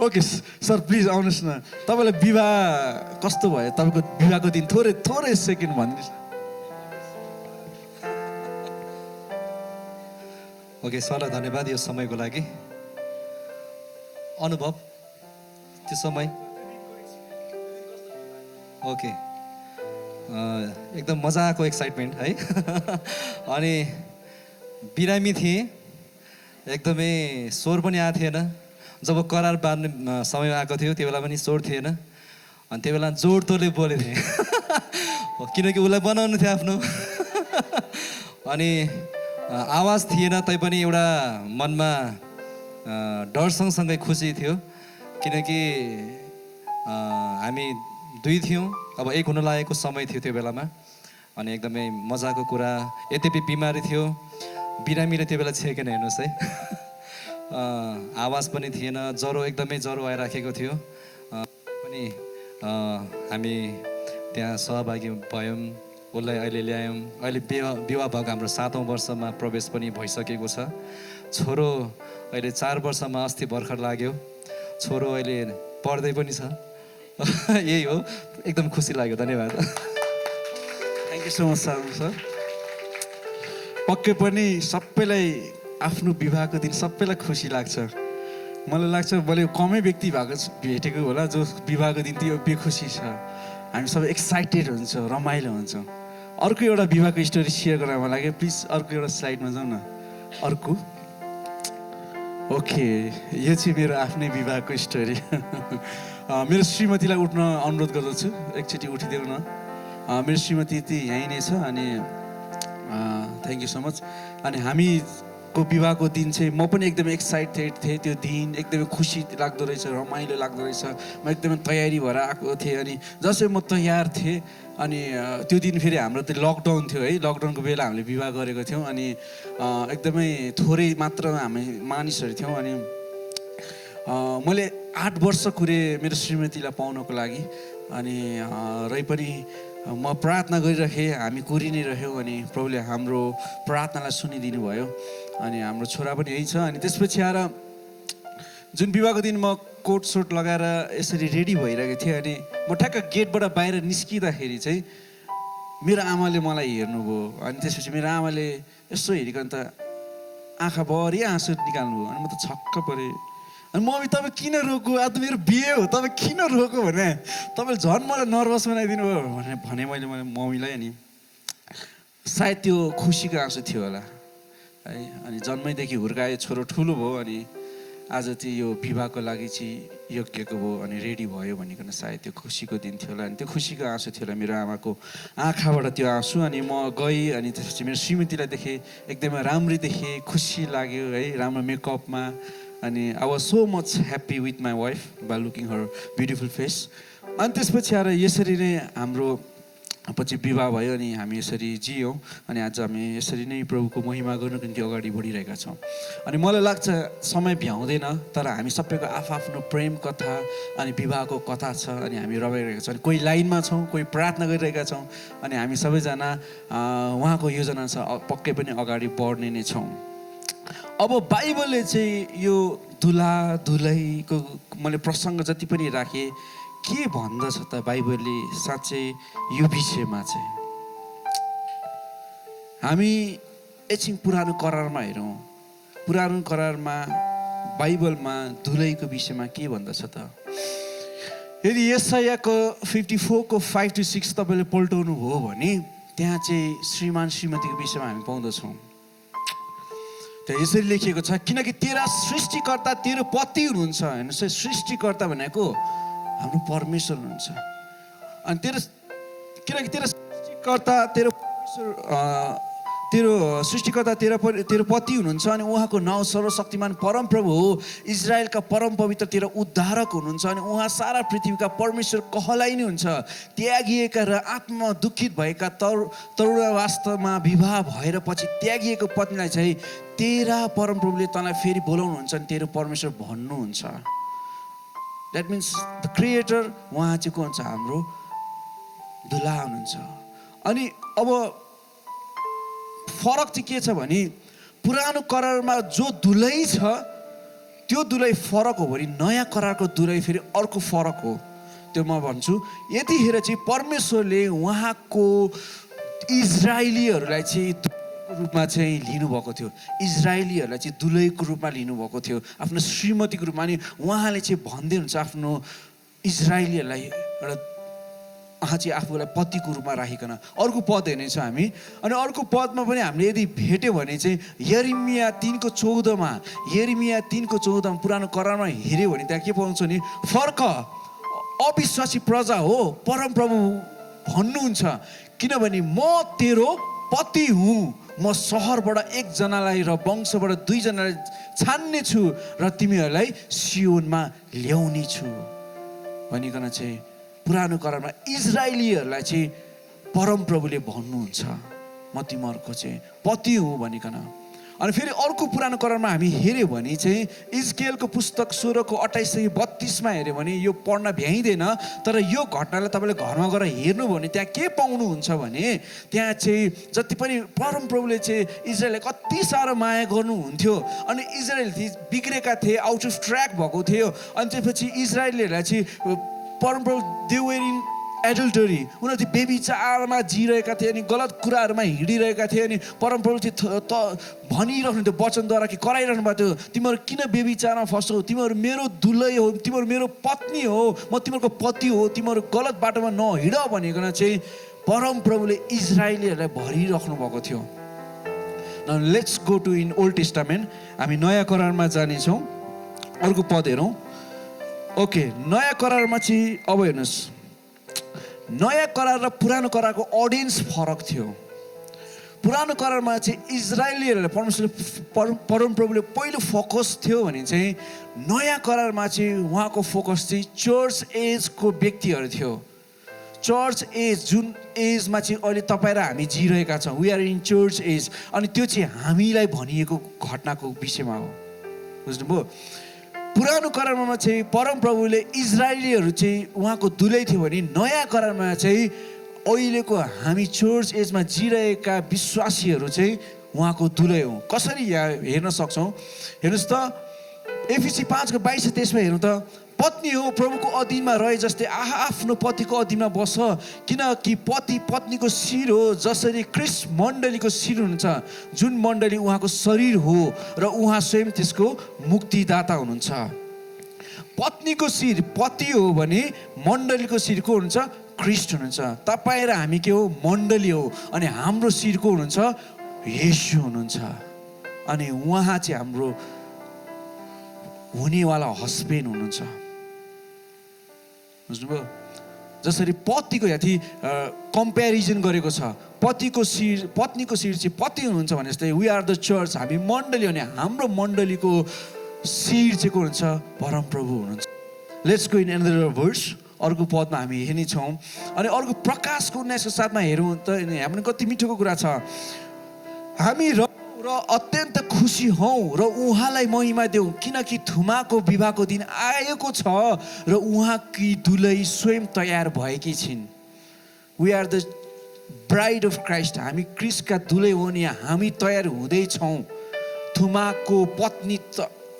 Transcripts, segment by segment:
Okay sir please आउनुहोस् न। तपाईँलाई विवाह कस्तो भयो? तपाईँको विवाहको दिन थोरै थोरै सेकेन्ड भनिदिनुहोस्। ओके सरलाई धन्यवाद यो समयको लागि। अनुभव त्यो समय ओके एकदम मजाको एक्साइटमेन्ट है। अनि बिरामी थिएँ, एकदमै स्वर पनि आएको थिएन। जब करार बाँध्ने समय आएको थियो त्यो बेला पनि स्वर थिएन। अनि त्यो बेला जोड तोडले बोलेको थिएँ किनकि उसलाई बनाउनु थियो आफ्नो। अनि आवाज थिएन तैपनि एउटा मनमा डर सँगसँगै खुसी थियो किनकि हामी दुई थियौँ, अब एक हुन लागेको समय थियो त्यो बेलामा। अनि एकदमै मजाको कुरा। यद्यपि बिमारी थियो, बिरामीले त्यो बेला छेकेन हेर्नुहोस् है। आवाज पनि थिएन, ज्वरो एकदमै ज्वरो आइराखेको थियो। पनि हामी त्यहाँ सहभागी भयौँ, उसलाई अहिले ल्यायौँ। अहिले विवाह भएको हाम्रो 7औं वर्षमा प्रवेश पनि भइसकेको छ। छोरो अहिले 4 वर्षमा अस्ति भर्खर लाग्यो। छोरो अहिले पढ्दै पनि छ। यही हो, एकदम खुसी लाग्यो। धन्यवाद। Thank you so much sir. पक्कै पनि सबैलाई आफ्नो विवाहको दिन सबैलाई खुसी लाग्छ। मलाई लाग्छ मैले कमै व्यक्ति भेटेको होला जो विवाहको दिन त्यो बेखुसी छ। हामी सबै एक्साइटेड हुन्छ, रमाइलो हुन्छ। अर्को एउटा विवाहको स्टोरी सेयर गर्न मन लाग्यो। प्लिज अर्को एउटा स्लाइडमा जाउँ न। अर्को ओके, यो चाहिँ मेरो आफ्नै विवाहको स्टोरी। मेरो श्रीमतीलाई उठ्न अनुरोध गर्दछु, एकचोटि उठिदेऊ न। मेरो श्रीमती यहीँ नै छ। अनि थ्याङ्क यू सो मच। अनि हामीको विवाहको दिन चाहिँ म पनि एकदमै एक्साइटेड थिएँ। त्यो दिन एकदमै खुसी लाग्दो रहेछ, रमाइलो लाग्दो रहेछ। म एकदमै तयारी भएर आएको थिएँ। अनि जसै म तयार थिएँ अनि त्यो दिन फेरि हाम्रो त्यो लकडाउन थियो है। लकडाउनको बेला हामीले विवाह गरेको थियौँ। अनि एकदमै थोरै मात्रामा हामी मानिसहरू थियौँ। अनि मैले 8 वर्ष कुरेँ मेरो श्रीमतीलाई पाउनको लागि। अनि रै पनि म प्रार्थना गरिरहेँ, हामी कुरि नै रह्यौँ। अनि प्रभुले हाम्रो प्रार्थनालाई सुनिदिनु भयो। अनि हाम्रो छोरा पनि यही छ। अनि त्यसपछि आएर जुन विवाहको दिन म कोट सोट लगाएर यसरी रेडी भइरहेको थिएँ। अनि म ठ्याक्क गेटबाट बाहिर निस्किँदाखेरि चाहिँ मेरो आमाले मलाई हेर्नुभयो। अनि त्यसपछि मेरो आमाले यसो हेरिकन त आँखाभरि आँसु निकाल्नुभयो। अनि म त छक्क परेँ। अनि मम्मी तपाईँ किन रोको? आज त मेरो बिहे हो, तपाईँ किन रोको भने तपाईँले झन् मलाई नर्भस बनाइदिनु भयो भने मैले मम्मीलाई। अनि सायद त्यो खुसीको आँसु थियो होला है। अनि जन्मैदेखि हुर्काए छोरो ठुलो भयो। अनि आज चाहिँ यो विवाहको लागि चाहिँ योग्यको भयो अनि रेडी भयो भनिकन सायद त्यो खुसीको दिन थियो होला। अनि त्यो खुसीको आँसु थियो होला मेरो आमाको आँखाबाट त्यो आँसु। अनि म गएँ। अनि त्यसपछि मेरो श्रीमतीलाई देखेँ, एकदमै राम्री देखेँ, खुसी लाग्यो है, राम्रो मेकअपमा। अनि I was so much happy with my wife by looking her beautiful face. अनि त्यसपछि आएर यसरी नै हाम्रो पछि विवाह भयो। अनि हामी यसरी जियौँ। अनि आज हामी यसरी नै प्रभुको महिमा गर्नको निम्ति अगाडि बढिरहेका छौँ। अनि मलाई लाग्छ समय भ्याउँदैन, तर हामी सबैको आफ्नो प्रेम कथा अनि विवाहको कथा छ। अनि हामी रमाइरहेका छौँ। कोही लाइनमा छौँ, कोही प्रार्थना गरिरहेका छौँ। अनि हामी सबैजना उहाँको योजना छ, पक्कै पनि अगाडि बढ्ने नै छौँ। अब बाइबलले चाहिँ यो दुला दुलहीको मैले प्रसङ्ग जति पनि राखेँ, के भन्दछ त बाइबलले साँच्चै यो विषयमा चाहिँ? हामी एकछिन पुरानो करारमा हेरौँ। पुरानो करारमा बाइबलमा दुलहीको विषयमा के भन्दछ त? यदि यशायाको 54 को 5 to 6 तपाईँले पल्टाउनु भयो भने त्यहाँ चाहिँ श्रीमान श्रीमतीको विषयमा हामी पाउँदछौँ। त्यहाँ यसरी लेखिएको छ, किनकि तेरा सृष्टिकर्ता तेरो पति हुनुहुन्छ। हेर्नुहोस्, सृष्टिकर्ता भनेको हाम्रो परमेश्वर हुनुहुन्छ। अनि किनकि तेरो सृष्टिकर्ता तेरो पति हुनुहुन्छ। अनि उहाँको नाउँ सर्वशक्तिमान परमप्रभु हो, इजरायलका परम पवित्र तेरो उद्धारक हुनुहुन्छ। अनि उहाँ सारा पृथ्वीका परमेश्वर कहलाइने हुन्छ। त्यागिएका र आत्मा दुखित भएका तरुण वास्तवमा विवाह भएर पछि त्यागिएको पत्नीलाई चाहिँ तेरा परमप्रभुले तँलाई फेरि बोलाउनुहुन्छ अनि तेरो परमेश्वर भन्नुहुन्छ। द्याट मिन्स द क्रिएटर उहाँ चाहिँ को हुन्छ? हाम्रो दुला हुनुहुन्छ। अनि अब फरक चाहिँ के छ भने पुरानो करारमा जो दुलै छ त्यो दुलै फरक हो भने नयाँ करारको दुलै फेरि अर्को फरक हो। त्यो म भन्छु यतिखेर चाहिँ परमेश्वरले उहाँको इजरायलीहरूलाई चाहिँ रूपमा चाहिँ लिनुभएको थियो, इजरायलीहरूलाई चाहिँ दुलैको रूपमा लिनुभएको थियो, आफ्नो श्रीमतीको रूपमा। अनि उहाँले चाहिँ भन्दै हुन्छ आफ्नो इजरायलीहरूलाई एउटा चाहिँ आफूलाई पतिको रूपमा राखिकन। अर्को पद हेर्नेछौँ हामी, अनि अर्को पदमा पनि हामीले यदि भेट्यो भने चाहिँ यिर्मया 3:14मा, यिर्मया 3:14मा पुरानो करारमा हेऱ्यो भने त्यहाँ के पाउँछ नि, फर्क अविश्वासी प्रजा हो परमप्रभु भन्नुहुन्छ, किनभने म तेरो पति हुँ, म सहरबाट एकजनालाई र वंशबाट 2जनालाई छान्ने छु र तिमीहरूलाई सियोनमा ल्याउने छु भनिकन चाहिँ पुरानो करारमा इजरायलीहरूलाई चाहिँ परमप्रभुले भन्नुहुन्छ, म तिमीहरूको चाहिँ पति हुँ भनिकन। अनि फेरि अर्को पुरानो करारमा हामी हेऱ्यो भने चाहिँ इजकेलको पुस्तक 16:28-32मा हेऱ्यो भने यो पढ्न भ्याइँदैन, तर यो घटनालाई तपाईँले घरमा गएर हेर्नु भने त्यहाँ के पाउनुहुन्छ भने त्यहाँ चाहिँ जति पनि परमप्रभुले चाहिँ इजरायललाई कति साह्रो माया गर्नुहुन्थ्यो, अनि इजरायल बिग्रेका थिए, आउट अफ ट्र्याक भएको थियो। अनि त्यसपछि इजरायलीहरूलाई चाहिँ परमप्रभु दे वर इन एडल्टरी, उनीहरू चाहिँ बेबिचारमा जिरहेका थिए, अनि गलत कुराहरूमा हिँडिरहेका थिए। अनि परमप्रभु चाहिँ भनिरहनु थियो वचनद्वारा कि कराइरहनु भएको थियो, तिमीहरू किन बेबिचारमा फस्छौ, तिमीहरू मेरो दुलै हो, तिमीहरू मेरो पत्नी हो, म तिमीहरूको पति हो, तिमीहरू गलत बाटोमा नहिँड भनिकन चाहिँ परमप्रभुले इजरायलीहरूलाई भरिराख्नु भएको थियो। Now let's go to in Old Testament, हामी नयाँ करारमा जानेछौँ। अर्को पद हेरौँ। ओके, नयाँ करारमा चाहिँ अब हेर्नुहोस्, नयाँ करार र पुरानो करारको अडियन्स फरक थियो। पुरानो करारमा चाहिँ इजरायलीहरूलाई परमप्रभुले पहिलो फोकस थियो भने चाहिँ नयाँ करारमा चाहिँ उहाँको फोकस चाहिँ चर्च एजको व्यक्तिहरू थियो। चर्च एज, जुन एजमा चाहिँ अहिले तपाईँ र हामी जिरहेका छौँ, we are in church age. अनि त्यो चाहिँ हामीलाई भनिएको घटनाको विषयमा हो, बुझ्नुभयो। पुरानो करारमा चाहिँ परमप्रभुले इजरायलीहरू चाहिँ उहाँको दुलै थियो भने नयाँ करारमा चाहिँ अहिलेको हामी चर्च एजमा जिरहेका विश्वासीहरू चाहिँ उहाँको दुलै हो। कसरी यहाँ हेर्न सक्छौँ, हेर्नुहोस् त, एफिसी 5:22-23मा हेर्नु त, पत्नी हो प्रभुको अधीनमा रहे जस्तै आफ्नो पतिको अधीनमा बस, किनकि पति पत्नीको शिर हो, जसरी क्रिस्ट मण्डलीको शिर हुनुहुन्छ, जुन मण्डली उहाँको शरीर हो र उहाँ स्वयं त्यसको मुक्तिदाता हुनुहुन्छ। पत्नीको शिर पति हो भने मण्डलीको शिर को हुनुहुन्छ, क्रिस्ट हुनुहुन्छ। तपाईँ र हामी के हो, मण्डली हो, अनि हाम्रो शिर को हुनुहुन्छ, येशू हुनुहुन्छ। अनि उहाँ चाहिँ हाम्रो हुनेवाला हस्बेन्ड हुनुहुन्छ, बुझ्नुभयो। जसरी पतिको याथि कम्पेरिजन गरेको छ, पतिको शिर पत्नीको शिर चाहिँ पति हुनुहुन्छ भने जस्तै वी आर द चर्च, हामी मण्डली, अनि हाम्रो मण्डलीको शिर चाहिँ को हुनुहुन्छ, परमप्रभु हुनुहुन्छ। Let's go in another verse, अर्को पदमा हामी हेर्नेछौँ। अनि अर्को प्रकाशको 19:7मा हेरौँ त, यहाँ पनि कति मिठोको कुरा छ। हामी र अत्यन्त खुसी हौँ र उहाँलाई महिमा देऊ, किनकि थुमाको विवाहको दिन आएको छ र उहाँकी दुलै स्वयं तयार भएकी छिन्। We are the bride of Christ, हामी क्रिस्टका दुलै हो नि, हामी तयार हुँदैछौँ। थुमाको पत्नी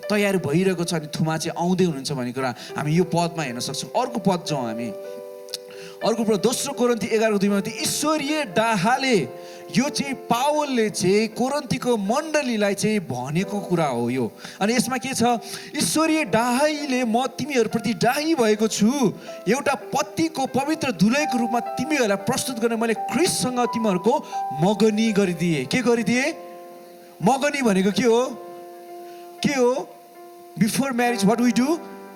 तयार भइरहेको छ, अनि थुमा चाहिँ आउँदै हुनुहुन्छ भन्ने कुरा हामी यो पदमा हेर्न सक्छौँ। अर्को पद जाउँ हामी, अर्को पद 2 कोरिन्थी 11:2मा, ईश्वरीय डाहाले, यो चाहिँ पावलले चाहिँ कोरिन्थीको मण्डलीलाई चाहिँ भनेको कुरा हो यो। अनि यसमा के छ, ईश्वरीय डाहाईले म तिमीहरूप्रति डाही भएको छु, एउटा पतिको पवित्र दुलैको रूपमा तिमीहरूलाई प्रस्तुत गर्न मैले क्रिस्टसँग तिमीहरूको मगनी गरिदिए। के गरिदिए? मगनी भनेको के हो, के हो? Before marriage what we do,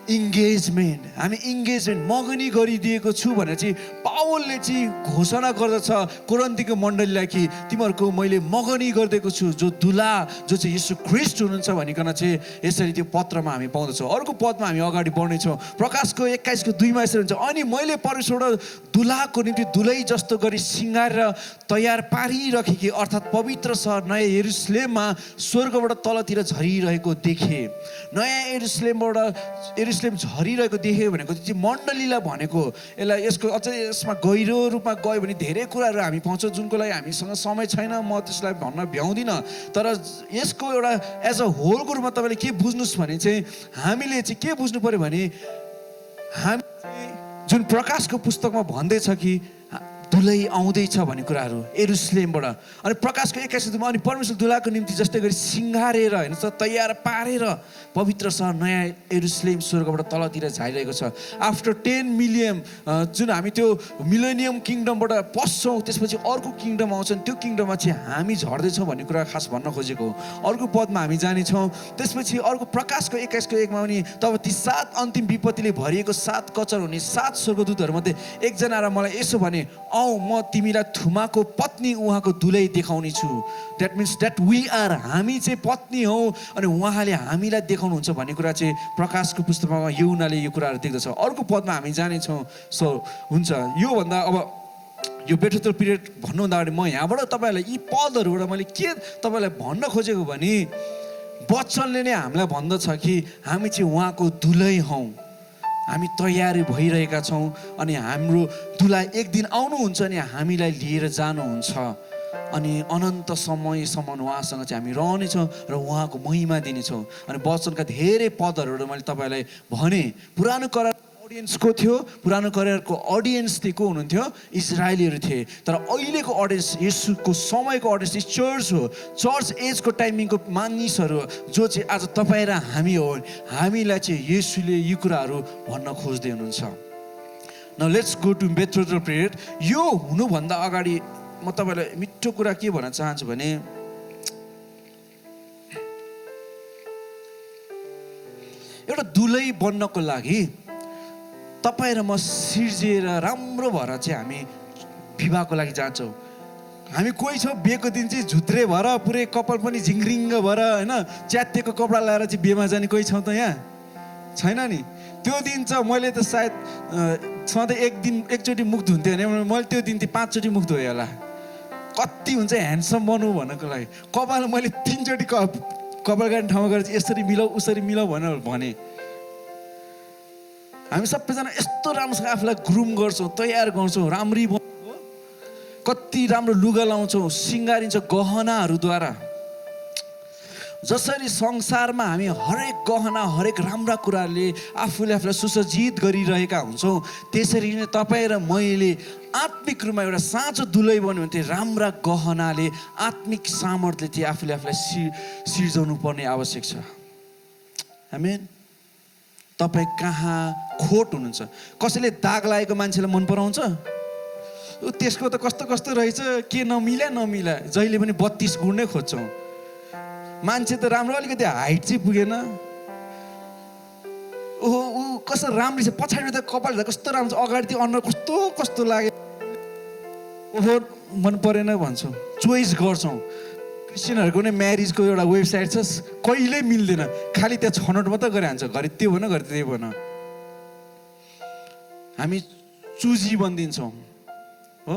engagement, हामी इङ्गेजमेन्ट मगनी गरिदिएको छु भनेर चाहिँ पावलले चाहिँ घोषणा गर्दछ कोरिन्थीको मण्डलीलाई कि तिमीहरूको मैले मगनी गरिदिएको छु, जो दुला जो चाहिँ यीशु ख्रीष्ट हुनुहुन्छ भनिकन चाहिँ यसरी त्यो पत्रमा हामी पाउँदछौँ। अर्को पदमा हामी अगाडि बढ्नेछौँ। प्रकाशको 21:2मा यसरी हुन्छ, अनि मैले परमेश्वरबाट दुलाको निम्ति दुलै जस्तो गरी सिँगारेर तयार पारिराखेकी अर्थात् पवित्र सहर नयाँ यरुसलेममा स्वर्गबाट तलतिर झरिरहेको देखेँ। नयाँ यरुसलेमबाट यरुशलेम झरिरहेको देख्यो भनेको चाहिँ मण्डलीलाई भनेको, यसलाई यसको अझै यसमा गहिरो रूपमा गयो भने धेरै कुराहरू हामी पाउँछौँ जुनको लागि हामीसँग समय छैन, म त्यसलाई भन्न भ्याउँदिनँ। तर यसको एउटा एज अ होलको रूपमा तपाईँले के बुझ्नुहोस् भने चाहिँ हामीले चाहिँ के बुझ्नु पऱ्यो भने हामी जुन प्रकाशको पुस्तकमा भन्दैछ कि दुलै आउँदैछ भन्ने कुराहरू यरुशलेमबाट, अनि प्रकाशको 21 अनि परमेश्वर दुलाको निम्ति जस्तै गरी सिँगारेर होइन त तयार पारेर पवित्र सहर नयाँ यरुशलेम स्वर्गबाट तलतिर झारिरहेको छ। आफ्टर 10 मिलियन जुन हामी त्यो मिलेनियम किङडमबाट पस्छौँ, त्यसपछि अर्को किङडम आउँछन्, त्यो किङडममा चाहिँ हामी झर्दैछौँ भन्ने कुरा खास भन्न खोजेको हो। अर्को पदमा हामी जानेछौँ। त्यसपछि अर्को प्रकाशको 21:1 मा पनि तब ती 7 अन्तिम विपत्तिले भरिएको 7 कचर हुने 7 स्वर्गदूतहरूमध्ये एकजना र मलाई यसो भने, औ म तिमीलाई थुमाको पत्नी उहाँको दुलै देखाउने छु। That means that we are, हामी चाहिँ पत्नी हौ अनि उहाँले हामीलाई देखाउनुहुन्छ भन्ने कुरा चाहिँ प्रकाशको पुस्तकमा यूहन्नाले यो कुराहरू देख्दछ। अर्को पदमा हामी जानेछौँ। सो हुन्छ, योभन्दा अब यो बेथेल पिरियड भन्नुभन्दा अगाडि म यहाँबाट तपाईँहरूलाई यी पदहरूबाट मैले के तपाईँलाई भन्न खोजेको भने वचनले नै हामीलाई भन्दछ कि हामी चाहिँ उहाँको दुलै हौँ, हामी तयारी भइरहेका छौँ अनि हाम्रो दुला एक दिन आउनुहुन्छ अनि हामीलाई लिएर जानुहुन्छ अनि अनन्त समयसम्म उहाँसँग चाहिँ हामी रहनेछौँ र उहाँको महिमा दिनेछौँ। अनि वचनका धेरै पदहरू मैले तपाईँलाई भने। पुरानो करार अडियन्सको थियो, पुरानो करारको अडियन्स चाहिँ को हुनुहुन्थ्यो? इजरायलीहरू थिए। तर अहिलेको अडियन्स यसुको समयको अडियन्स चाहिँ चर्च हो। चर्च एजको टाइमिङको मानिसहरू जो चाहिँ आज तपाईँ र हामी हो, हामीलाई चाहिँ यसुले यी कुराहरू भन्न खोज्दै हुनुहुन्छ। Now let's go to Bethel period. यो हुनुभन्दा अगाडि म तपाईँलाई मिठो कुरा के भन्न चाहन्छु भने एउटा दुलै बन्नको लागि तपाईँ र म सिर्जिएर राम्रो भएर चाहिँ हामी विवाहको लागि जान्छौँ। हामी कोही छौँ बिहेको दिन चाहिँ झुत्रे भएर पुरै कपाल पनि झिङ्रिङ्ग भएर होइन च्यातिएको कपडा लगाएर चाहिँ बिहेमा जाने कोही छौँ त यहाँ? छैन नि। त्यो दिन चाहिँ मैले त सायद सधैँ एकचोटि मुख धुन्थेँ भने मैले त्यो दिन चाहिँ 5 चोटि मुख धोएँ होला। कति हुन्छ ह्यान्डसम बन्नु भन्नको लागि। कपाल मैले 3 चोटि कपाल काट्ने ठाउँमा गएर चाहिँ यसरी मिलाऊ उसरी मिलाऊ भनेर भने। हामी सबैजना यस्तो राम्रोसँग आफूलाई ग्रुम गर्छौँ, तयार गर्छौँ, राम्री कति राम्रो लुगा लाउँछौँ, सिँगारिन्छ गहनाहरूद्वारा। जसरी संसारमा हामी हरेक गहना हरेक राम्रा कुराले आफूले आफूलाई सुसज्जित गरिरहेका हुन्छौँ, त्यसरी नै तपाईँ र मैले आत्मिक रूपमा एउटा साँचो दुलै बन्यो भने चाहिँ राम्रा गहनाले आत्मिक सामर्थ्यले चाहिँ आफूले आफूलाई सिर्जाउनु पर्ने आवश्यक छ। आमेन। तपाईँ कहाँ खोट हुनुहुन्छ? कसैले दाग लागेको मान्छेलाई मन पराउँछ? त्यसको त कस्तो कस्तो रहेछ, के नमिला जहिले पनि 32 गुण नै खोज्छौँ। मान्छे त राम्रो, अलिकति हाइट चाहिँ पुगेन, ओहो ऊ कस्तो राम्रो छ, पछाडि त कपाल कस्तो राम्रो छ, अगाडि त्यो अनुहार कस्तो कस्तो लाग्यो, ओहो मन परेन भन्छौँ, चोइस गर्छौँ। क्रिस्चियनहरूको नै म्यारिजको एउटा वेबसाइट छ, कहिल्यै मिल्दैन, खालि त्यहाँ छनौट मात्रै गरिहाल्छ, घरि त्यो भन घरि त्यो भन। हामी चुजी बनिदिन्छौँ हो।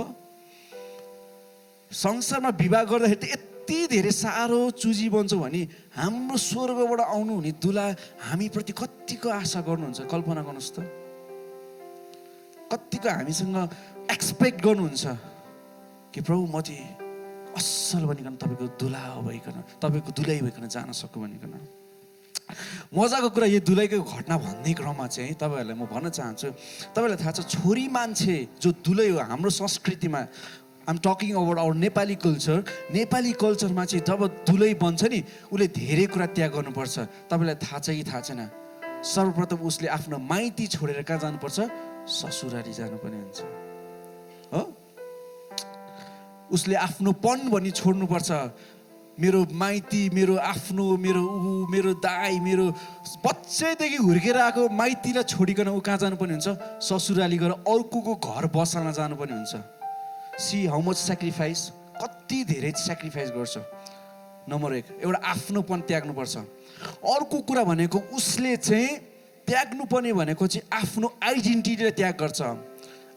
संसारमा विवाह गर्दाखेरि त यति धेरै साह्रो चुजी बन्छौँ भने हाम्रो स्वर्गबाट आउनु हुने दुला हामीप्रति कतिको आशा गर्नुहुन्छ? कल्पना गर्नुहोस् त। कतिको हामीसँग एक्सपेक्ट गर्नुहुन्छ कि प्रभु म चाहिँ असल बनिकन तपाईँको दुला भइकन तपाईँको दुलै भइकन जान सकु भनिकन। मजाको कुरा यो दुलैको घटना भन्ने क्रममा चाहिँ तपाईँहरूलाई म भन्न चाहन्छु, तपाईँलाई थाहा छ छोरी मान्छे जो दुलै हो हाम्रो संस्कृतिमा, I'm talking about our Nepali culture, Nepali कल्चरमा चाहिँ जब दुलै बन्छ नि उसले धेरै कुरा त्याग गर्नुपर्छ। तपाईँलाई थाहा छ कि थाहा छैन? सर्वप्रथम उसले आफ्नो माइती छोडेर कहाँ जानुपर्छ? ससुराली जानुपर्ने हुन्छ हो। उसले आफ्नो पन भनी छोड्नुपर्छ। मेरो माइती, मेरो आफ्नो, मेरो ऊ, मेरो दाई, मेरो बच्चैदेखि हुर्केर आएको माइतीलाई छोडिकन ऊ कहाँ जानुपर्ने हुन्छ? ससुराली गएर अर्कोको घर बसाल्न जानुपर्ने हुन्छ। सी हाउ मच सेक्रिफाइस, कति धेरै सेक्रिफाइस गर्छ। नम्बर 1 एउटा आफ्नोपन त्याग्नुपर्छ। अर्को कुरा भनेको उसले चाहिँ त्याग्नुपर्ने भनेको चाहिँ आफ्नो आइडेन्टिटीलाई त्याग गर्छ।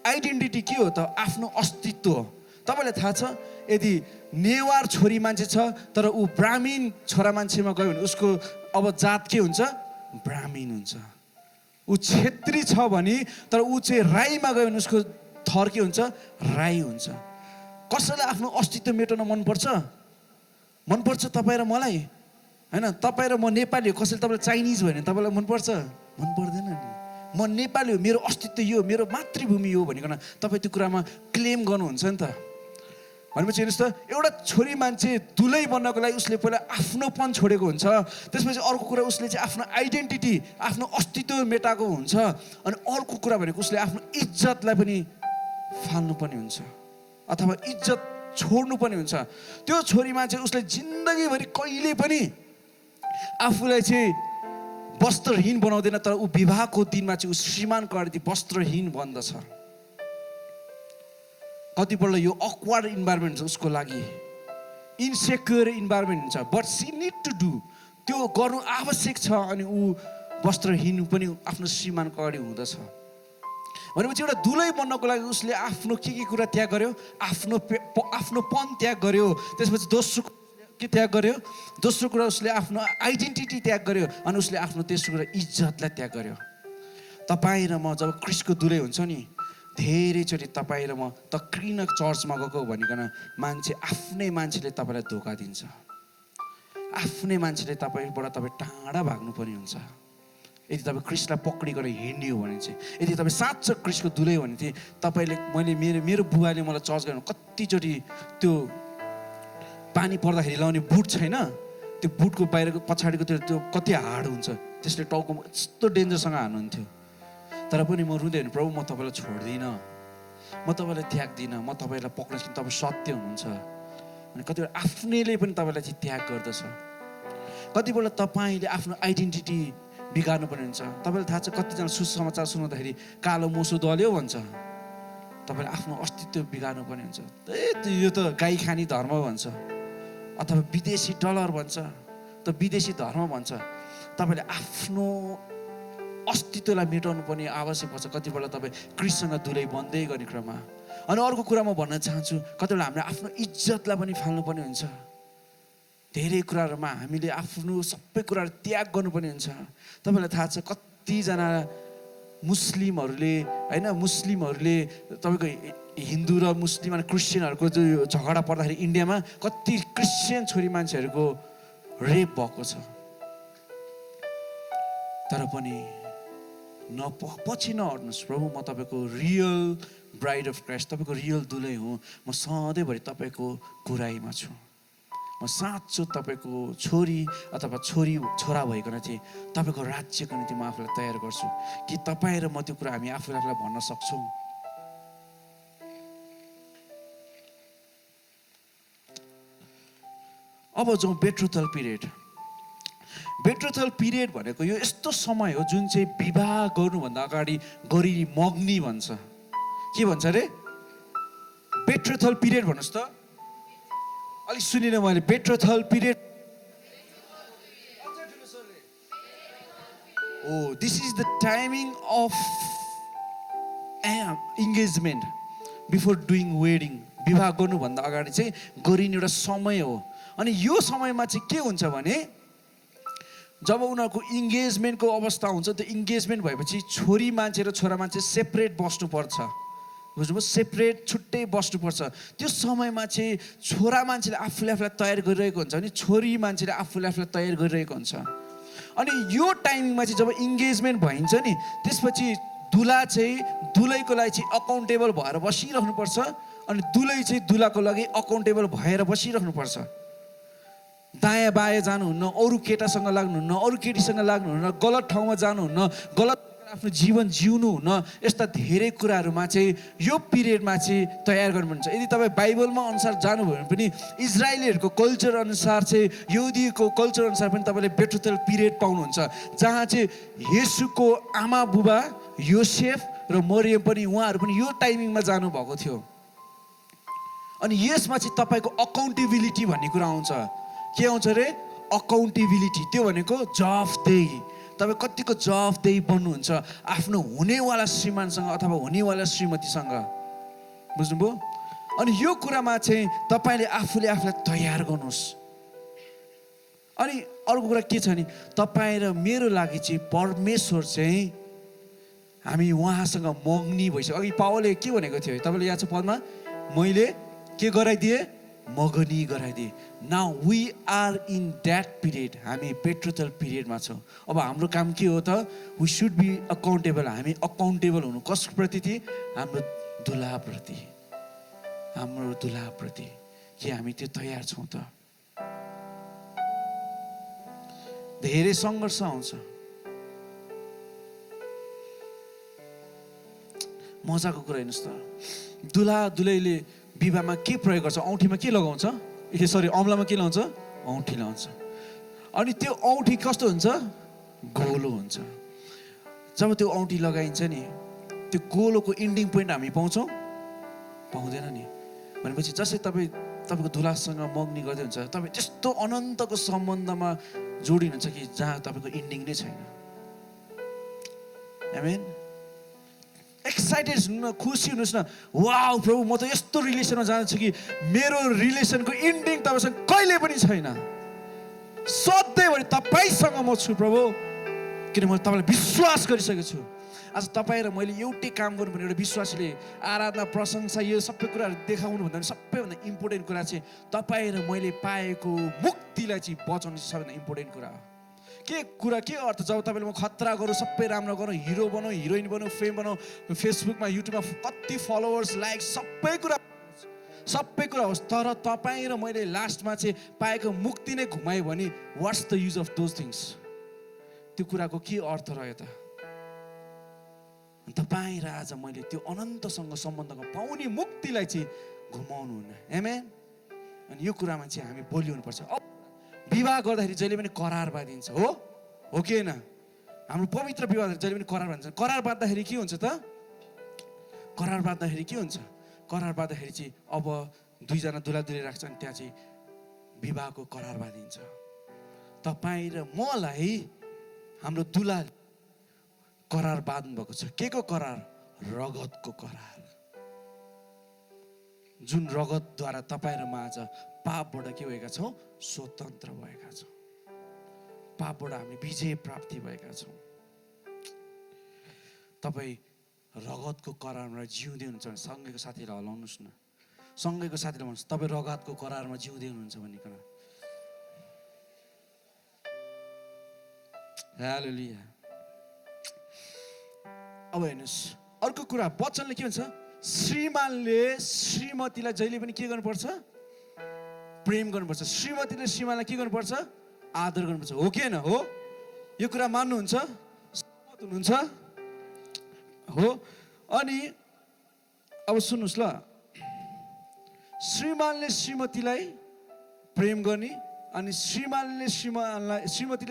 आइडेन्टिटी के हो त? आफ्नो अस्तित्व हो। तपाईँलाई थाहा छ यदि नेवार छोरी मान्छे छ तर ऊ ब्राह्मीण छोरा मान्छेमा गयो भने उसको अब जात के हुन्छ? ब्राह्मीण हुन्छ। ऊ छेत्री छ भने तर ऊ चाहिँ राईमा गयो भने उसको थर के हुन्छ? राई हुन्छ। कसैलाई आफ्नो अस्तित्व मेटाउन मनपर्छ? मनपर्छ तपाईँ र मलाई होइन? तपाईँ र म नेपाली हो, कसैले तपाईँलाई चाइनिज भयो भने तपाईँलाई मनपर्छ? मन पर्दैन नि। म नेपाली हो, मेरो अस्तित्व यो, मेरो मातृभूमि हो भनिकन तपाईँ त्यो कुरामा क्लेम गर्नुहुन्छ नि त। भनेपछि हेर्नुहोस् त, एउटा छोरी मान्छे दुलै बन्नको लागि उसले पहिला आफ्नोपन छोडेको हुन्छ, त्यसपछि अर्को कुरा उसले चाहिँ आफ्नो आइडेन्टिटी, आफ्नो अस्तित्व मेटाएको हुन्छ, अनि अर्को कुरा भनेको उसले आफ्नो इज्जतलाई पनि फाल्नुपर्ने हुन्छ अथवा इज्जत छोड्नुपर्ने हुन्छ। त्यो छोरी मान्छे उसले जिन्दगीभरि कहिले पनि आफूलाई चाहिँ वस्त्रहीन बनाउँदैन, तर ऊ विवाहको दिनमा चाहिँ ऊ श्रीमानको अगाडि वस्त्रहीन बन्दछ। कतिपल्ट यो अक्वार्ड इन्भाइरोमेन्ट छ उसको लागि, इन्सेक्योर इन्भाइरोमेन्ट हुन्छ, but she need to do, त्यो गर्नु आवश्यक छ, अनि ऊ वस्त्रहीन पनि आफ्नो श्रीमानको अगाडि हुँदछ। भनेपछि एउटा दुलै बन्नको लागि उसले आफ्नो के कुरा त्याग गर्यो? आफ्नोपन त्याग गर्यो। त्यसपछि दोस्रो के त्याग गर्यो? दोस्रो कुरा उसले आफ्नो आइडेन्टिटी त्याग गर्यो, अनि उसले आफ्नो तेस्रो कुरा इज्जतलाई त्याग गर्यो। तपाईँ र म जब क्रिस्टको दुलै हुन्छ नि, धेरैचोटि तपाईँ र म त किन चर्चमा गएको भनिकन आफ्नै मान्छेले तपाईँलाई धोका दिन्छ, आफ्नै मान्छेले तपाईँबाट तपाईँ टाढा भाग्नुपर्ने हुन्छ। यदि तपाईँ क्रिस्टलाई पक्रिकन हिँड्ने हो भने चाहिँ, यदि तपाईँ साँच्चो क्रिस्टको दुलै हो भने चाहिँ तपाईँले, मेरो बुवाले मलाई चर्च गर्नु कतिचोटि त्यो पानी पर्दाखेरि लाउने बुट छैन, त्यो बुटको बाहिरको पछाडिको त्यो कति हार्ड हुन्छ, त्यसले टाउकोमा यस्तो डेन्जरसँग हान्नुहुन्थ्यो। तर पनि म रुँदै हुनु, प्रभु म तपाईँलाई छोड्दिनँ, म तपाईँलाई त्याग्दिनँ, म तपाईँलाई पक्रिन्छ, किन तपाईँ सत्य हुनुहुन्छ। अनि कतिवटा आफ्नैले पनि तपाईँलाई चाहिँ त्याग गर्दछ। कतिपल्ट तपाईँले आफ्नो आइडेन्टिटी बिगार्नु पर्ने हुन्छ। तपाईँलाई थाहा छ कतिजना सुसमाचार सुनाउँदाखेरि कालो मोसो दल्यो भन्छ, तपाईँले आफ्नो अस्तित्व बिगार्नु पर्ने हुन्छ। यो त गाई खाने धर्म भन्छ, अथवा विदेशी डलर भन्छ, त विदेशी धर्म भन्छ। तपाईँले आफ्नो अस्तित्वलाई मेटाउनु पर्ने आवश्यक पर्छ कतिपल्ट तपाईँ क्रिस्टसँग दुलै बन्दै गर्ने क्रममा। अनि अर्को कुरा म भन्न चाहन्छु, कतिबेला हामीले आफ्नो इज्जतलाई पनि फाल्नुपर्ने हुन्छ। धेरै कुराहरूमा हामीले आफ्नो सबै कुराहरू त्याग गर्नुपर्ने हुन्छ। तपाईँलाई थाहा छ कतिजना मुस्लिमहरूले तपाईँको हिन्दू र मुस्लिम अनि क्रिस्चियनहरूको जो झगडा पर्दाखेरि इन्डियामा कति क्रिस्चियन छोरी मान्छेहरूको रेप भएको छ। तर पनि पछि नहट्नुहोस्, प्रभु म तपाईँको रियल ब्राइड अफ क्राइस्ट, तपाईँको रियल दुलै हुँ, म सधैँभरि तपाईँको गुराइमा छु, म साँचो तपाईँको छोरी अथवा छोरा भइकन चाहिँ तपाईँको राज्यको निम्ति म आफूलाई तयार गर्छु कि तपाईँ र म त्यो कुरा हामी आफूलाई भन्न सक्छौँ। अब जाउँ बेट्रोथल पिरियड। बेट्रोथल पिरियड भनेको यो यस्तो समय हो जुन चाहिँ विवाह गर्नुभन्दा अगाडि गरी मग्नी भन्छ। के भन्छ अरे? बेट्रोथल पिरियड भन्नुहोस् त, अलिक सुनिनँ मैले। Betrothal period, oh this is the timing of engagement before doing wedding. विवाह गर्नुभन्दा अगाडि चाहिँ गरिने एउटा समय हो। अनि यो समयमा चाहिँ के हुन्छ भने जब उनीहरूको इङ्गेजमेन्टको अवस्था हुन्छ, त्यो इङ्गेजमेन्ट भएपछि छोरी मान्छे र छोरा मान्छे सेपरेट बस्नुपर्छ, बुझ्नुभयो? सेपरेट छुट्टै बस्नुपर्छ। त्यो समयमा चाहिँ छोरा मान्छेले आफूलाई तयार गरिरहेको हुन्छ अनि छोरी मान्छेले आफूलाई तयार गरिरहेको हुन्छ। अनि यो टाइमिङमा चाहिँ जब इङ्गेजमेन्ट भइन्छ नि, त्यसपछि दुला चाहिँ दुलैको लागि चाहिँ अकाउन्टेबल भएर बसिराख्नुपर्छ, अनि दुलै चाहिँ दुलाको लागि अकाउन्टेबल भएर बसिराख्नुपर्छ। दायाँ बायाँ जानुहुन्न, अरू केटासँग लाग्नुहुन्न, अरू केटीसँग लाग्नुहुन्न, गलत ठाउँमा जानुहुन्न, गलत आफ्नो जीवन जिउनुहुन्न। यस्ता धेरै कुराहरूमा चाहिँ यो पिरियडमा चाहिँ तयार गर्नुहुन्छ। यदि तपाईँ बाइबलमा अनुसार जानुभयो भने पनि इजरायलीहरूको कल्चर अनुसार चाहिँ, यहुदीको कल्चर अनुसार पनि तपाईँले बेट्रोथल पिरियड पाउनुहुन्छ, जहाँ चाहिँ येशूको आमा बुबा योसेफ र मरियम पनि, उहाँहरू पनि यो टाइमिङमा जानुभएको थियो। अनि यसमा चाहिँ तपाईँको अकाउन्टेबिलिटी भन्ने कुरा आउँछ। के आउँछ अरे? अकाउन्टेबिलिटी। त्यो भनेको जवाफदेही। तपाईँ कतिको जवाफदेही बन्नुहुन्छ आफ्नो हुनेवाला श्रीमानसँग अथवा हुनेवाला श्रीमतीसँग, बुझ्नुभयो? अनि यो कुरामा चाहिँ तपाईँले आफूलाई तयार गर्नुहोस्। अनि अर्को कुरा के छ भने तपाईँ र मेरो लागि चाहिँ परमेश्वर चाहिँ हामी उहाँसँग मग्नी भइसक्यो। अघि पावलले के भनेको थियो तपाईँले याद छ पदमा, मैले के गराइदिएँ, मगनी गराइदिएँ। Now we are in that period, हामी बेट्रोथल पिरियडमा छौँ। अब हाम्रो काम के हो त, वी सुड बी अकाउन्टेबल। हामी अकाउन्टेबल हुनु कसप्रति थिए, हाम्रो दुलाप्रति, हाम्रो दुलाप्रति। के हामी त्यो तयार छौँ त? धेरै सङ्घर्ष आउँछ, मजाको कुरा हेर्नुहोस् त। दुला दुलैले विवाहमा के प्रयोग गर्छ, औँठीमा के लगाउँछ, औँलामा के लाउँछ, औँठी लाउँछ। अनि त्यो औँठी कस्तो हुन्छ, गोलो हुन्छ। जब त्यो औँठी लगाइन्छ नि, त्यो गोलोको इन्डिङ पोइन्ट हामी पाउँछौँ, पाउँदैन नि। भनेपछि जस्तै तपाईँको दुलासँग मग्नी गर्दै हुन्छ, तपाईँ त्यस्तो अनन्तको सम्बन्धमा जोडिनुहुन्छ कि जहाँ तपाईँको इन्डिङ नै छैन। आमेन। एक्साइटेड हुनु न, खुसी हुनुहोस् न। वाउ प्रभु, म त यस्तो रिलेसनमा जान्छु कि मेरो रिलेसनको इन्डिङ तपाईँसँग कहिले पनि छैन। सधैँभरि तपाईँसँग म छु प्रभु, किन मैले तपाईँलाई विश्वास गरिसकेको छु। आज तपाईँ र मैले एउटै काम गर्नुपर्ने, एउटा विश्वासले आराधना प्रशंसा यो सबै कुराहरू देखाउनु भन्दा पनि सबैभन्दा इम्पोर्टेन्ट कुरा चाहिँ तपाईँ र मैले पाएको मुक्तिलाई चाहिँ बचाउनु चाहिँ सबैभन्दा इम्पोर्टेन्ट कुरा हो। के अर्थ, जब तपाईँले म खतरा गरौँ, सबै राम्रो गरौँ, हिरो बनाऊ, हिरोइन बनाऊ, फेम बनाऊ, फेसबुकमा युट्युबमा कति फलोवर्स, लाइक सबै कुरा होस्, तर तपाईँ र मैले लास्टमा चाहिँ पाएको मुक्ति नै घुमायो भने what's the use of those things? त्यो कुराको के अर्थ रह्यो त? तपाईँ र आज मैले त्यो अनन्तसँग सम्बन्धमा पाउने मुक्तिलाई चाहिँ घुमाउनु हुन्न। आमेन। अनि यो कुरामा चाहिँ हामी बोलिनुपर्छ। अब विवाह गर्दाखेरि जहिले पनि करार बाँधिन्छ, हो कि होइन? हाम्रो पवित्र विवाह जहिले पनि करार बाँधिन्छ। करार बाँध्दाखेरि के हुन्छ त? करार बाँध्दाखेरि के हुन्छ? करार बाँध्दाखेरि चाहिँ अब दुईजना दुलादुली राख्छन्, त्यहाँ चाहिँ विवाहको करार बाँधिन्छ। तपाईँ र मलाई हाम्रो दुला करार बाँध्नु भएको छ। के को करार? रगतको करार। जुन रगतद्वारा तपाईँ र म आज पापबाट के भएका छौँ? स्वतन्त्र भएका छौँ। पापबाट हामी विजय प्राप्ति भएका छौँ। तपाईँ रगतको करारमा जिउँदै हुनुहुन्छ भने सँगैको साथीलाई हलाउनुहोस् न, सँगैको साथीलाई भन्नुहोस् तपाईँ रगतको करारमा जिउँदै हुनुहुन्छ भनिकन। हालेलुया। अब हेर्नुहोस् अर्को कुरा, वचनले के भन्छ? श्रीमानले श्रीमतीलाई जहिले पनि के गर्नुपर्छ? प्रेम गर्नुपर्छ। श्रीमतीले श्रीमानलाई के गर्नुपर्छ? आदर गर्नुपर्छ। हो कि होइन? हो। यो कुरा मान्नुहुन्छ? सहमत हुनुहुन्छ? हो। अनि अब सुन्नुहोस् ल, श्रीमानले श्रीमतीलाई प्रेम गर्ने अनि श्रीमतीले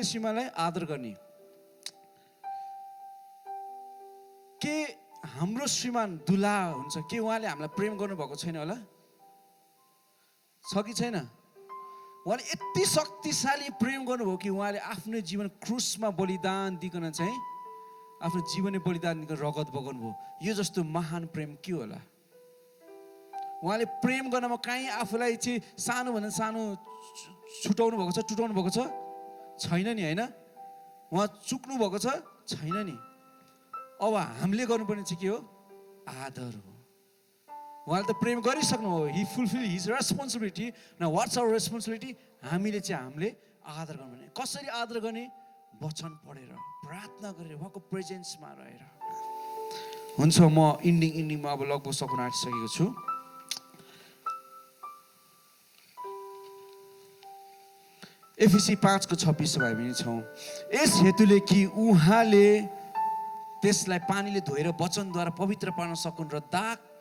श्रीमानलाई आदर गर्ने। के हाम्रो श्रीमान दुला हुन्छ, के उहाँले हामीलाई प्रेम गर्नुभएको छैन होला? छ कि छैन? उहाँले यति शक्तिशाली प्रेम गर्नुभयो कि उहाँले आफ्नो जीवन क्रुसमा बलिदान दिकन चाहिँ आफ्नो जीवनै बलिदान दिकन रगत बगाउनुभयो। यो जस्तो महान प्रेम के होला? उहाँले प्रेम गर्नमा काहीँ आफूलाई चाहिँ सानोभन्दा सानो छुटाउनु भएको छ, टुटाउनु भएको छ? छैन नि, होइन? उहाँ चुक्नु भएको छ? छैन नि। अब हामीले गर्नुपर्ने चाहिँ के हो? आदर हो। उहाँले त प्रेम गरिसक्नु हो, हि फुलफिल हिज रेस्पोन्सिबिलिटी। न वाट्स आवर रेस्पोन्सिबिलिटी? हामीले आदर गर्नुपर्ने। कसरी आदर गर्ने? वचन पढेर, प्रार्थना गरेर, उहाँको प्रेजेन्समा रहेर। हुन्छ, म इन्डिङमा अब लगभग सकुन आँटिसकेको छु। एफिसी 5:26 हामी छौँ। यस हेतुले कि उहाँले त्यसलाई पानीले धोएर वचनद्वारा पवित्र पार्न सकुन् र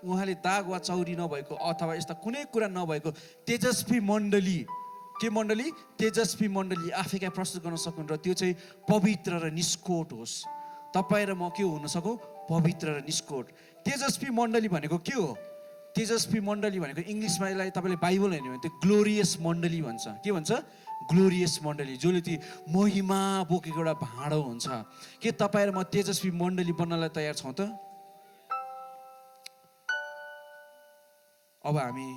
उहाँले दाग वा चौरी नभएको अथवा यस्ता कुनै कुरा नभएको तेजस्वी मण्डली, के मण्डली? तेजस्वी मण्डली आफैलाई प्रस्तुत गर्न सकुन् र त्यो चाहिँ पवित्र र निष्कोट होस्। तपाईँ र म के हुन सकौँ? पवित्र र निष्कोट। तेजस्वी मण्डली भनेको के हो? तेजस्वी मण्डली भनेको इङ्ग्लिसमा यसलाई तपाईँले बाइबल हेर्नु भने त्यो ग्लोरियस मण्डली भन्छ। के भन्छ? ग्लोरियस मण्डली, जसले ती महिमा बोकेको एउटा भाँडो हुन्छ। के तपाईँ र म तेजस्वी मण्डली बन्नलाई तयार छौँ त? अब हामी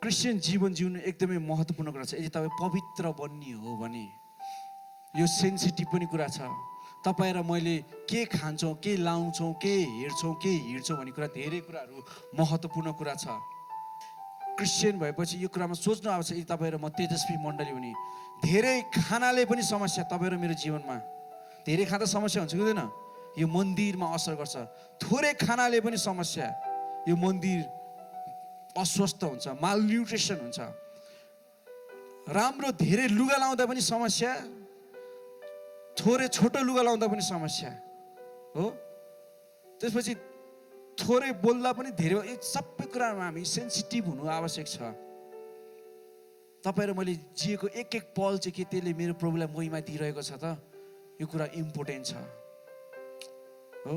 क्रिस्चियन जीवन जिउनु एकदमै महत्त्वपूर्ण कुरा छ। यदि तपाईँ पवित्र बन्ने हो भने यो सेन्सिटिभ पनि कुरा छ। तपाईँ र मैले के खान्छौँ, के लाउँछौँ, के हेर्छौँ, के हिँड्छौँ भन्ने कुरा धेरै कुराहरू महत्त्वपूर्ण कुरा छ। क्रिस्चियन भएपछि यो कुरामा सोच्नु आवश्यक। यदि तपाईँ र म तेजस्वी मण्डली भने धेरै खानाले पनि समस्या तपाईँ र मेरो जीवनमा। धेरै खाँदा समस्या हुन्छ कि हुँदैन? यो मन्दिरमा असर गर्छ। थोरै खानाले पनि समस्या, यो मन्दिर अस्वस्थ हुन्छ, मालन्युट्रिसन हुन्छ। राम्रो धेरै लुगा लाउँदा पनि समस्या, थोरै छोटो लुगा लाउँदा पनि समस्या हो। त्यसपछि थोरै बोल्दा पनि धेरै, यो सबै कुरामा हामी सेन्सिटिभ हुनु आवश्यक छ। तपाईँ र मैले जिएको एक एक पल चाहिँ के त्यसले मेरो प्रभुलाई महिमा दिइरहेको छ त? यो कुरा इम्पोर्टेन्ट छ हो।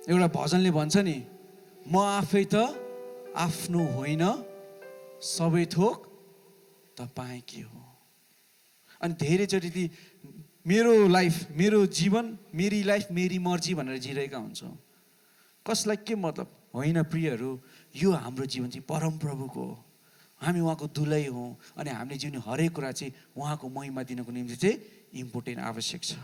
एउटा भजनले भन्छ नि, म आफै त आफ्नो होइन, सबै थोक तपाईँकै हो। अनि धेरैचोटि ती मेरो लाइफ, मेरो जीवन, मेरी लाइफ, मेरी मर्जी भनेर जिरहेका हुन्छौँ। कसलाई के मतलब? होइन प्रियहरू, यो हाम्रो जीवन चाहिँ परमप्रभुको हो। हामी उहाँको दुलै हौँ अनि हामीले जिउने हरेक कुरा चाहिँ उहाँको महिमा दिनको निम्ति चाहिँ इम्पोर्टेन्ट आवश्यक छ।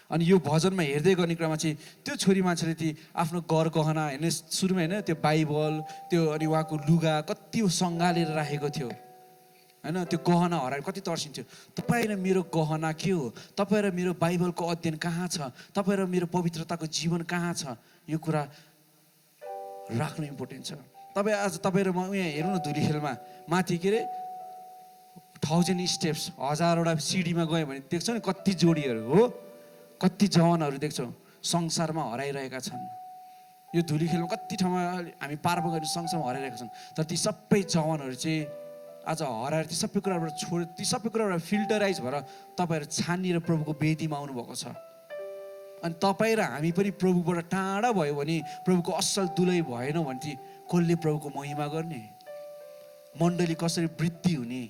अनि यो भजनमा हेर्दै गर्ने क्रममा चाहिँ त्यो छोरी मान्छेले ती आफ्नो गर गहना हेर्ने सुरुमा होइन, त्यो बाइबल, त्यो अनि उहाँको लुगा कति सङ्घालेर राखेको थियो होइन। त्यो गहना हराएर कति तर्सिन्थ्यो। तपाईँ र मेरो गहना के हो? तपाईँ र मेरो बाइबलको अध्ययन कहाँ छ? तपाईँ र मेरो पवित्रताको जीवन कहाँ छ? यो कुरा राख्नु इम्पोर्टेन्ट छ। तपाईँ र म यहाँ हेरौँ न, धुलीखेलमा माथि के अरे 1000 स्टेप्स, 1000वटा सिडीमा गयो भने देख्छौँ नि कति जोडीहरू हो, कति जवानहरू देख्छौँ संसारमा हराइरहेका छन्। यो धुलीखेलमा कति ठाउँमा हामी पार गर्ने संसारमा हराइरहेका छन्। तर ती सबै जवानहरू चाहिँ आज हराएर ती सबै कुराबाट ती सबै कुराबाट फिल्टराइज भएर तपाईँहरू छानिएर प्रभुको वेदीमा आउनुभएको छ। अनि तपाईँ र हामी पनि प्रभुबाट टाढा भयो भने, प्रभुको असल दुलै भएन भने चाहिँ कसले प्रभुको महिमा गर्ने? मण्डली कसरी वृद्धि हुने?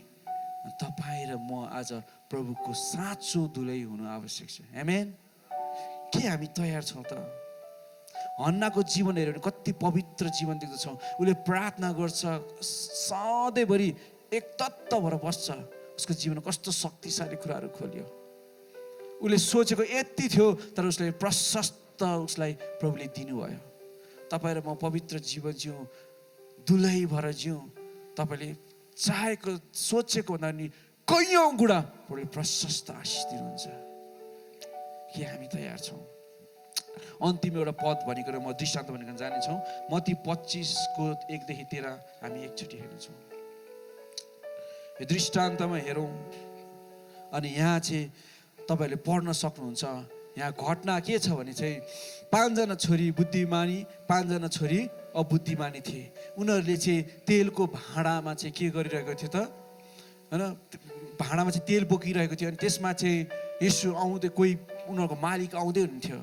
तपाईँ र म आज प्रभुको साँचो दुलै हुनु आवश्यक छ। आमेन। के हामी तयार छौँ त? हन्नाको जीवन हेऱ्यो भने कति पवित्र जीवन देख्दछौँ। उसले प्रार्थना गर्छ, सधैँभरि एक तत्त्व भएर बस्छ। उसको जीवन कस्तो शक्तिशाली कुराहरू खोल्यो। उसले सोचेको यति थियो तर उसले प्रशस्त उसलाई प्रभुले दिनुभयो। तपाईँ र म पवित्र जीवन जिउँ, दुलै भएर जिउँ। तपाईँले चाहेको सोचेको भन्दा नि कैयौँ गुणा प्रभुले प्रशस्त आशिष दिनुहुन्छ। के हामी तयार छौँ? अन्तिम एउटा पद भनेको म दृष्टान्त भनेको जानेछौँ। मत्ती 25को 1देखि 13 हामी एकचोटि हेर्नेछौँ। यो दृष्टान्तमा हेरौँ। अनि यहाँ चाहिँ तपाईँहरूले पढ्न सक्नुहुन्छ। यहाँ घटना के छ भने चाहिँ 5 जना छोरी बुद्धिमानी, 5 जना छोरी अबुद्धिमानी थिए। उनीहरूले चाहिँ तेलको भाँडामा चाहिँ के गरिरहेको थियो त होइन, भाँडामा चाहिँ तेल बोकिरहेको थियो। अनि त्यसमा चाहिँ यसो आउँदै कोही उनीहरूको मालिक आउँदै हुन्थ्यो।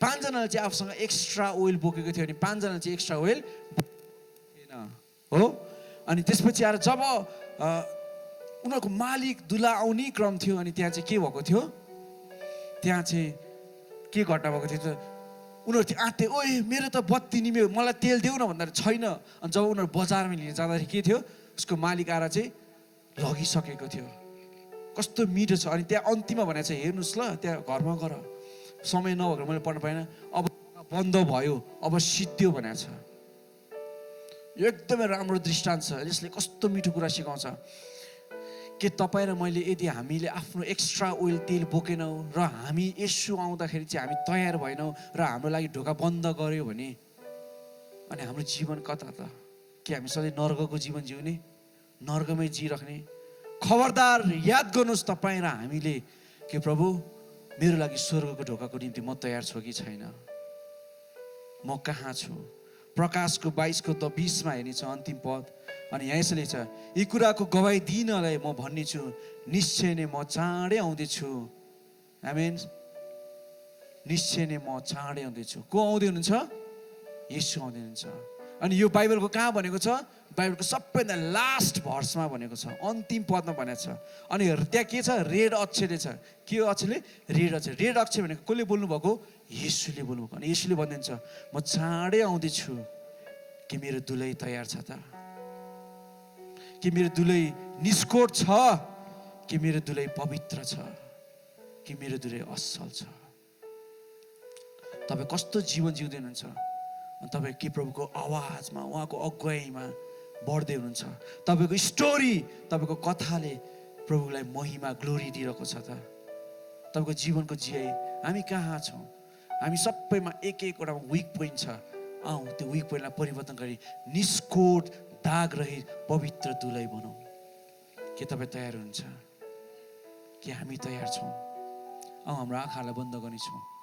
5 जनाले चाहिँ आफूसँग एक्स्ट्रा ओइल बोकेको थियो अनि 5 जनाले चाहिँ एक्स्ट्रा ओइल थिएन हो। अनि त्यसपछि आएर जब उनीहरूको मालिक दुला आउने क्रम थियो अनि त्यहाँ चाहिँ के भएको थियो, त्यहाँ चाहिँ के घटना भएको थियो त, उनीहरू चाहिँ आँटे, ओए मेरो त बत्ती निम्यो, मलाई तेल देऊ न भन्दा छैन। अनि जब उनीहरू बजारमा लिन जाँदाखेरि के थियो, उसको मालिक आएर चाहिँ लगिसकेको थियो। कस्तो मिठो छ। अनि त्यहाँ अन्तिममा भने चाहिँ हेर्नुहोस् ल, त्यहाँ घरमा गर, समय नभएर मैले पढ्न पाइनँ, अब बन्द भयो, अब सिद्धियो भनेको छ। यो एकदमै राम्रो दृष्टान्त छ। यसले कस्तो मिठो कुरा सिकाउँछ कि तपाईँ र मैले यदि हामीले आफ्नो एक्स्ट्रा ओइल तेल बोकेनौँ र हामी यसो आउँदाखेरि चाहिँ हामी तयार भएनौँ र हाम्रो लागि ढोका बन्द गऱ्यो भने अनि हाम्रो जीवन कता त? कि हामी सधैँ नर्कको जीवन जिउने, नर्कमै जिराख्ने? खबरदार याद गर्नुहोस् तपाईँ र हामीले कि प्रभु मेरो लागि स्वर्गको ढोकाको निम्ति म तयार छु कि छैन, म कहाँ छु? प्रकाशको 22:20मा हेर्नेछ अन्तिम पद। अनि यहाँ यसले छ, यी कुराको गवाही दिनलाई म भन्ने छु, निश्चय नै म चाँडै आउँदैछु। आमेन। निश्चय नै म चाँडै आउँदैछु। को आउँदै हुनुहुन्छ? येशू आउँदै हुनुहुन्छ। अनि यो बाइबलको कहाँ भनेको छ? बाइबलको सबैभन्दा लास्ट भर्समा भनेको छ, अन्तिम पदमा भनेको छ। अनि त्यहाँ के छ? रेड अक्षरले छ। के अक्षरले? रेड अक्षर। रेड अक्षर भनेको कसले बोल्नु भएको? येशूले बोल्नु भएको। अनि येशूले भनिदिन्छ, म चाँडै आउँदैछु, कि मेरो दुलै तयार छ त? कि मेरो दुलै निष्कोट छ? कि मेरो दुलै पवित्र छ? कि मेरो दुलै असल छ? तपाईँ कस्तो जीवन जिउँदै हुनुहुन्छ? अनि तपाईँ के प्रभुको आवाजमा, उहाँको अगुवाईमा बढ्दै हुनुहुन्छ? तपाईँको स्टोरी, तपाईँको कथाले प्रभुलाई महिमा, ग्लोरी दिइरहेको छ त? तपाईँको जीवनको जियाइ हामी कहाँ छौँ? हामी सबैमा एक एकवटा विक पोइन्ट छ। त्यो विक पोइन्टलाई परिवर्तन गरी निष्कोट, दाग रहित पवित्र दुलै बनाऊ। के तपाईँ तयार हुनुहुन्छ? कि हामी तयार छौँ? हाम्रो आँखालाई बन्द गर्नेछौँ।